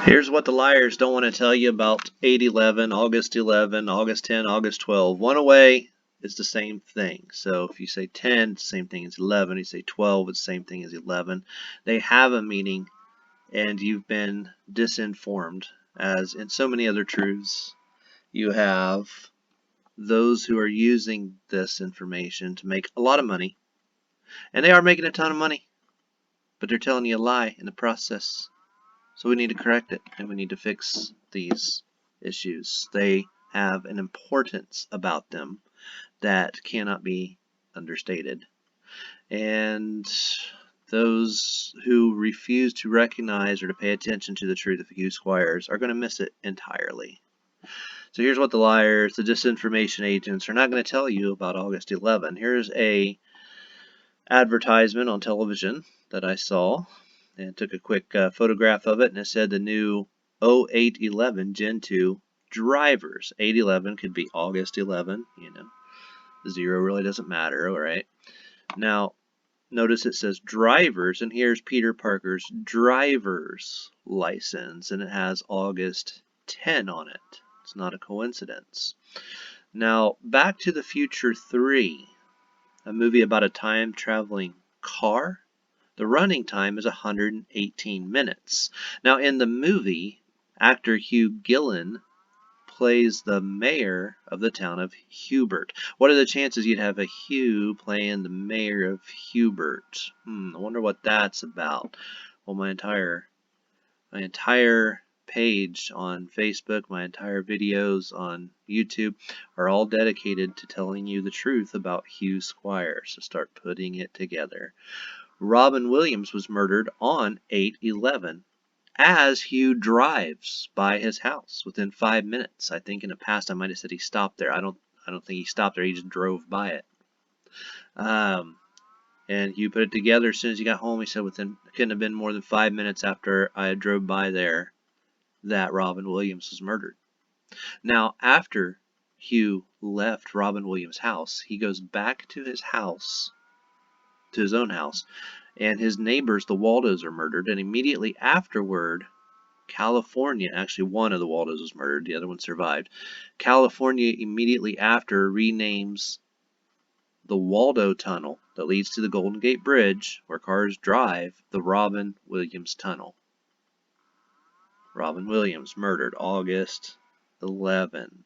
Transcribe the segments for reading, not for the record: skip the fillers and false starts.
Here's what the liars don't want to tell you about 8/11, August 11, August 10, August 12. One away is the same thing. So if you say 10, it's the same thing as 11. You say 12, it's the same thing as 11. They have a meaning, and you've been disinformed. As in so many other truths, you have those who are using this information to make a lot of money. And they are making a ton of money, but they're telling you a lie in the process. So we need to correct it, and we need to fix these issues. They have an importance about them that cannot be understated. And those who refuse to recognize or to pay attention to the truth of Hugh Squier are going to miss it entirely. So here's what the liars, the disinformation agents, are not going to tell you about August 11. Here's a advertisement on television that I saw, and took a quick photograph of it, and it said the new 0811 Gen 2 drivers. 8/11 could be August 11, the zero really doesn't matter, all right? Now, notice it says drivers, and here's Peter Parker's driver's license, and it has August 10 on it. It's not a coincidence. Now, Back to the Future 3, a movie about a time-traveling car. The running time is 118 minutes. Now, in the movie, actor Hugh Gillen plays the mayor of the town of Hubert. What are the chances you'd have a Hugh playing the mayor of Hubert? I wonder what that's about. Well, my entire page on Facebook, my entire videos on YouTube are all dedicated to telling you the truth about Hugh Squier. So start putting it together. Robin Williams was murdered on 8/11 as Hugh drives by his house within 5 minutes. I think in the past I might have said he stopped there. I don't think he stopped there. He just drove by it. And Hugh put it together as soon as he got home. He said it couldn't have been more than 5 minutes after I drove by there that Robin Williams was murdered. Now, after Hugh left Robin Williams' house, he goes back to his house, to his own house, and his neighbors, the Waldos, are murdered, and immediately afterward, California, actually one of the Waldos was murdered, the other one survived. California immediately after renames the Waldo Tunnel that leads to the Golden Gate Bridge, where cars drive, the Robin Williams Tunnel. Robin Williams murdered August 11.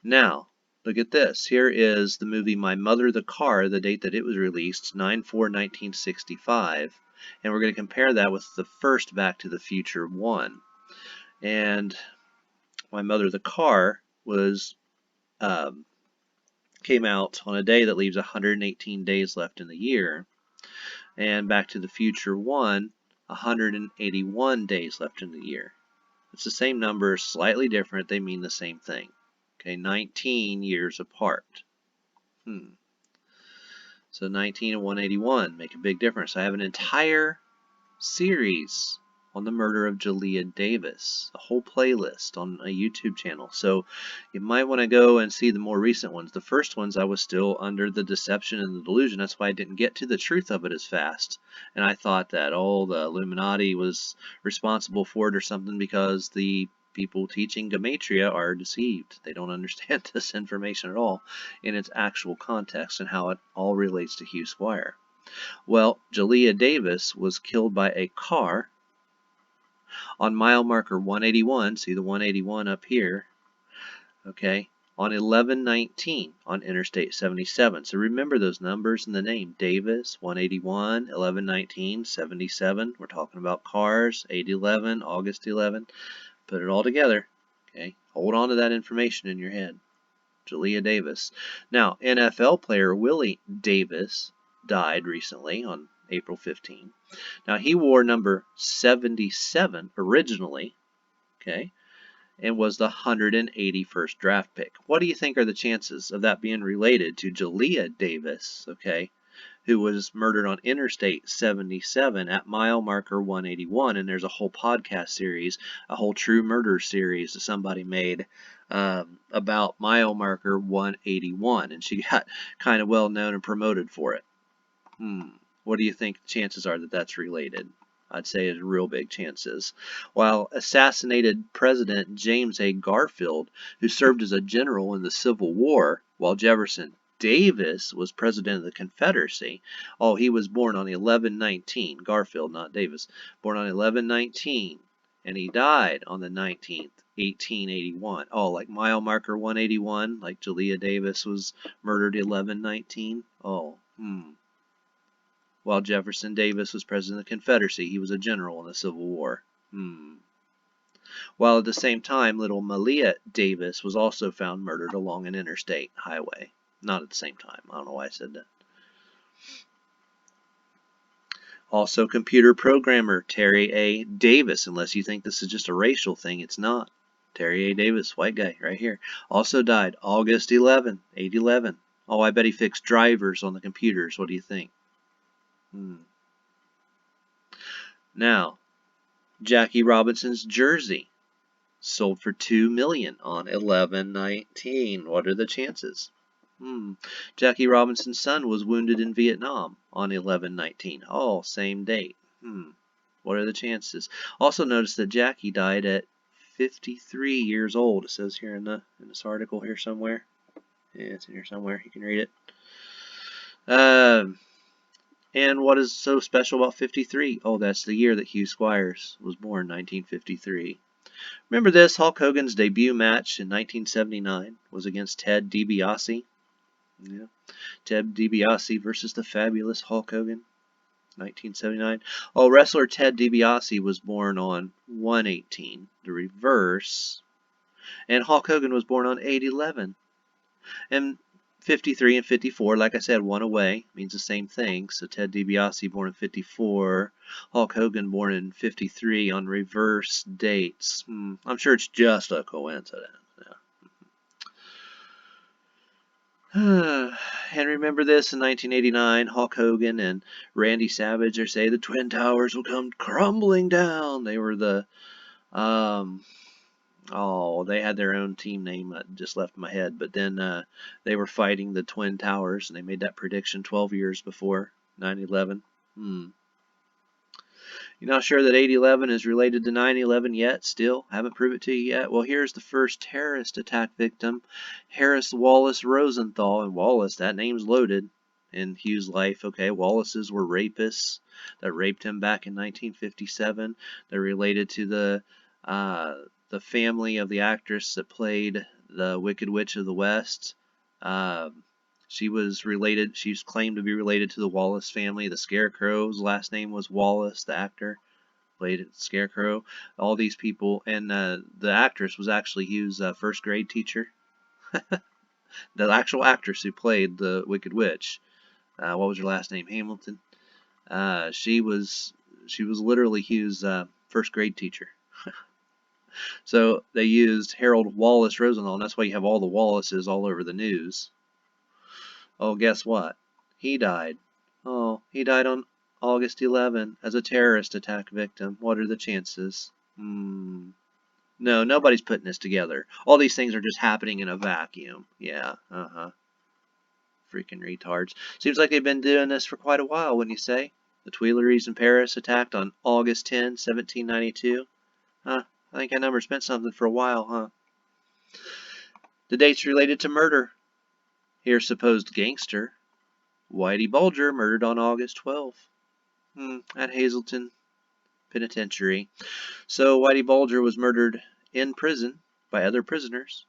Now, look at this. Here is the movie My Mother the Car, the date that it was released, 9/4/1965. And we're going to compare that with the first Back to the Future 1. And My Mother the Car was came out on a day that leaves 118 days left in the year. And Back to the Future 1, 181 days left in the year. It's the same number, slightly different. They mean the same thing. Okay, 19 years apart. So 19 and 181 make a big difference. I have an entire series on the murder of Jalea Davis, a whole playlist on a YouTube channel. So you might want to go and see the more recent ones. The first ones I was still under the deception and the delusion. That's why I didn't get to the truth of it as fast. And I thought that, the Illuminati was responsible for it or something, because the people teaching Gematria are deceived. They don't understand this information at all in its actual context and how it all relates to Hugh Squier. Well, Jalea Davis was killed by a car on mile marker 181. See the 181 up here, okay, on 11/19 on Interstate 77. So remember those numbers in the name. Davis, 181, 11/19, 77. We're talking about cars, 8/11, August 11. Put it all together, okay? Hold on to that information in your head. Jalea Davis. Now, NFL player Willie Davis died recently on April 15. Now, he wore number 77 originally, okay, and was the 181st draft pick. What do you think are the chances of that being related to Jalea Davis, okay, who was murdered on Interstate 77 at mile marker 181? And there's a whole podcast series, a whole true murder series that somebody made about mile marker 181, and she got kind of well known and promoted for it. What do you think the chances are that that's related? I'd say is real big chances. While assassinated President James A. Garfield, who served as a general in the Civil War, while Jefferson Davis was president of the Confederacy. Oh, he was born on 11/19. Garfield, not Davis. Born on 11/19, and he died on the 19th, 1881. Oh, like mile marker 181, like Jalea Davis was murdered 11/19. Oh, While Jefferson Davis was president of the Confederacy, he was a general in the Civil War. While at the same time, little Malia Davis was also found murdered along an interstate highway. Not at the same time. I don't know why I said that. Also, computer programmer Terry A. Davis, unless you think this is just a racial thing, it's not. Terry A. Davis, white guy, right here, also died August 11, 8/11. Oh, I bet he fixed drivers on the computers. What do you think? Now, Jackie Robinson's jersey sold for $2 million on 11/19. What are the chances? Jackie Robinson's son was wounded in Vietnam on 11/19. Oh, same date. What are the chances? Also notice that Jackie died at 53 years old. It says here in this article here somewhere. Yeah, it's in here somewhere. You can read it. And what is so special about 53? Oh, that's the year that Hugh Squier was born, 1953. Remember this? Hulk Hogan's debut match in 1979 was against Ted DiBiase. Yeah, Ted DiBiase versus the fabulous Hulk Hogan, 1979. Oh, wrestler Ted DiBiase was born on 1/18, the reverse, and Hulk Hogan was born on 8/11. And 53 and 54, like I said, one away, means the same thing. So Ted DiBiase born in 54, Hulk Hogan born in 53 on reverse dates. I'm sure it's just a coincidence. Yeah. And remember this, in 1989, Hulk Hogan and Randy Savage, they say the Twin Towers will come crumbling down. They were the, they had their own team name that just left my head. But then they were fighting the Twin Towers, and they made that prediction 12 years before 9/11. You're not sure that 8/11 is related to 9/11 yet? Still? Haven't proved it to you yet? Well, here's the first terrorist attack victim, Harris Wallace Rosenthal. And Wallace, that name's loaded in Hugh's life. Okay, Wallaces were rapists that raped him back in 1957. They're related to the family of the actress that played the Wicked Witch of the West. She was claimed to be related to the Wallace family. The Scarecrow's last name was Wallace, the actor played Scarecrow. All these people, and the actress was actually Hugh's first grade teacher. The actual actress who played the Wicked Witch. What was her last name? Hamilton. She was literally Hugh's first grade teacher. So they used Harold Wallace Rosenthal, and that's why you have all the Wallaces all over the news. Oh, guess what? He died. Oh, he died on August 11 as a terrorist attack victim. What are the chances? No, nobody's putting this together. All these things are just happening in a vacuum. Yeah, Freaking retards. Seems like they've been doing this for quite a while, wouldn't you say? The Tuileries in Paris attacked on August 10, 1792. I think that number's meant something for a while, huh? The dates related to murder. Here's supposed gangster Whitey Bulger, murdered on August 12th at Hazleton Penitentiary. So Whitey Bulger was murdered in prison by other prisoners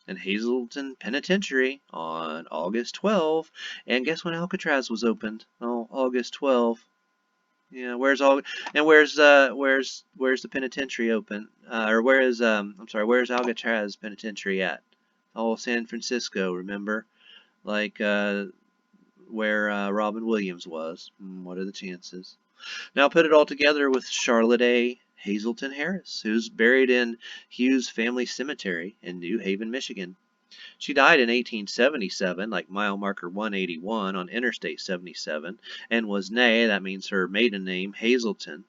in Hazleton Penitentiary on August 12th. And guess when Alcatraz was opened? Oh, August 12th. Yeah, where's the penitentiary open? Where's Alcatraz Penitentiary at? Oh, San Francisco, remember? Like where Robin Williams was. What are the chances? Now put it all together with Charlotte A. Hazleton Harris, who's buried in Hughes Family Cemetery in New Haven, Michigan. She died in 1877, like mile marker 181 on Interstate 77, and was that means her maiden name, Hazleton,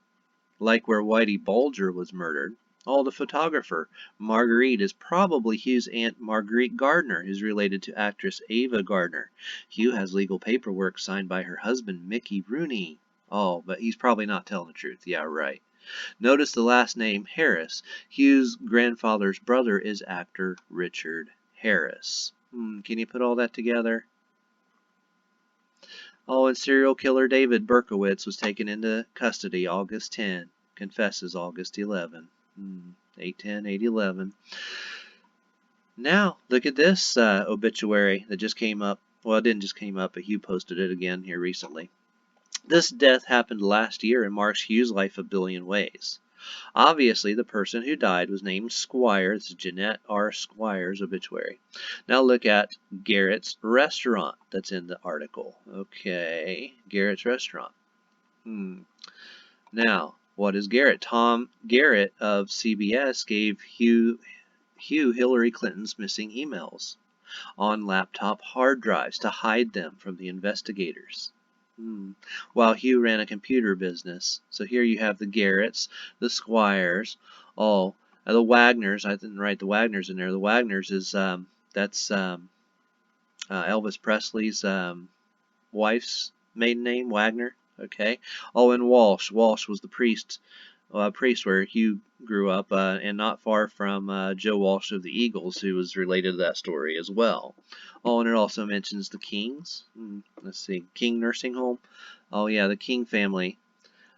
like where Whitey Bulger was murdered. The photographer, Marguerite, is probably Hugh's aunt Marguerite Gardner, who's related to actress Ava Gardner. Hugh has legal paperwork signed by her husband, Mickey Rooney. Oh, but he's probably not telling the truth. Yeah, right. Notice the last name Harris. Hugh's grandfather's brother is actor Richard Harris. Can you put all that together? Oh, and serial killer David Berkowitz was taken into custody August 10. Confesses August 11. 8/10, 8/11. Now, look at this obituary that just came up. Well, it didn't just came up, but Hugh posted it again here recently. This death happened last year and marks Hugh's life a billion ways. Obviously, the person who died was named Squier. This is Jeanette R. Squier's obituary. Now look at Garrett's restaurant that's in the article. Okay, Garrett's restaurant. Now, what is Garrett? Tom Garrett of CBS gave Hugh Hillary Clinton's missing emails on laptop hard drives to hide them from the investigators. While Hugh ran a computer business. So here you have the Garretts, the Squiers, the Wagners. I didn't write the Wagners in there. The Wagners is that's Elvis Presley's wife's maiden name, Wagner. Okay. Oh, and Walsh. Walsh was the priest where Hugh grew up, and not far from Joe Walsh of the Eagles, who was related to that story as well. Oh, and it also mentions the Kings. Let's see, King Nursing Home. Oh yeah, the King family.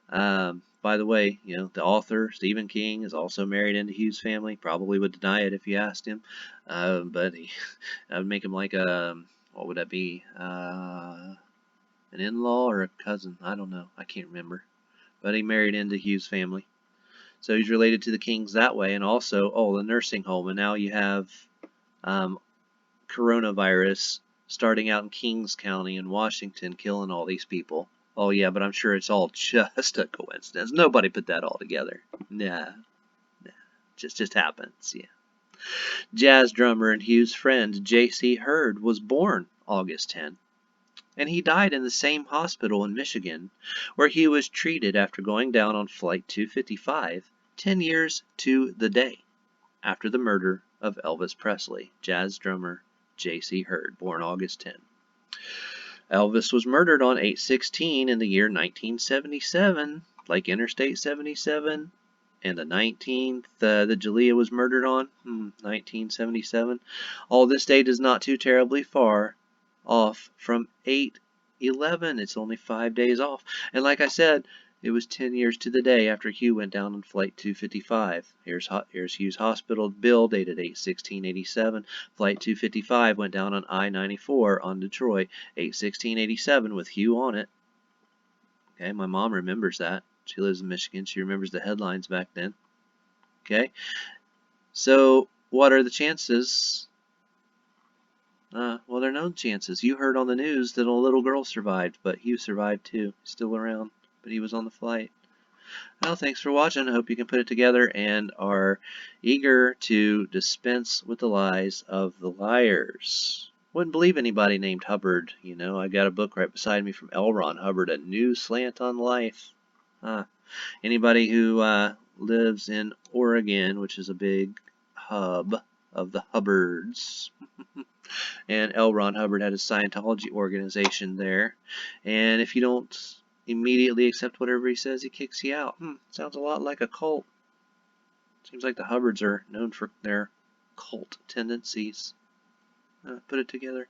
By the way, the author Stephen King is also married into Hugh's family. Probably would deny it if you asked him, but I would make him like a what would that be? An in-law or a cousin? I don't know. I can't remember. But he married into Hugh's family. So he's related to the Kings that way. And also, the nursing home. And now you have coronavirus starting out in Kings County in Washington, killing all these people. Oh, yeah, but I'm sure it's all just a coincidence. Nobody put that all together. Nah. Just happens, yeah. Jazz drummer and Hugh's friend J.C. Hurd was born August 10. And he died in the same hospital in Michigan where he was treated after going down on Flight 255 10 years to the day after the murder of Elvis Presley. Jazz drummer J.C. Hurd, born August 10. Elvis was murdered on 8/16 in the year 1977, like Interstate 77, and the 19th that Jalea was murdered on, 1977. This date is not too terribly far off from 8/11. It's only 5 days off. And like I said, it was 10 years to the day after Hugh went down on Flight 255. Here's Hugh's hospital bill dated 8/16/87. Flight 255 went down on I-94 on Detroit, 8/16/87 with Hugh on it. Okay, my mom remembers that. She lives in Michigan. She remembers the headlines back then. Okay, so what are the chances? Well, they're known chances. You heard on the news that a little girl survived, but Hugh survived too. He's still around, but he was on the flight. Well, thanks for watching. I hope you can put it together and are eager to dispense with the lies of the liars. Wouldn't believe anybody named Hubbard. I got a book right beside me from L. Ron Hubbard, A New Slant on Life. Anybody who lives in Oregon, which is a big hub of the Hubbards. And L. Ron Hubbard had a Scientology organization there. And if you don't immediately accept whatever he says, he kicks you out. Sounds a lot like a cult. Seems like the Hubbards are known for their cult tendencies. Put it together.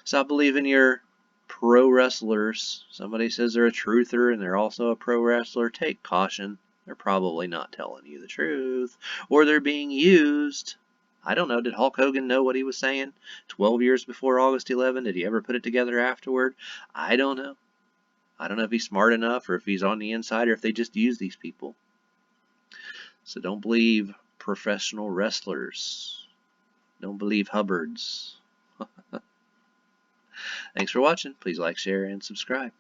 Stop believing your pro wrestlers. Somebody says they're a truther and they're also a pro wrestler. Take caution. They're probably not telling you the truth. Or they're being used. I don't know. Did Hulk Hogan know what he was saying 12 years before August 11? Did he ever put it together afterward? I don't know. I don't know if he's smart enough or if he's on the inside or if they just use these people. So don't believe professional wrestlers. Don't believe Hubbards. Thanks for watching. Please like, share, and subscribe.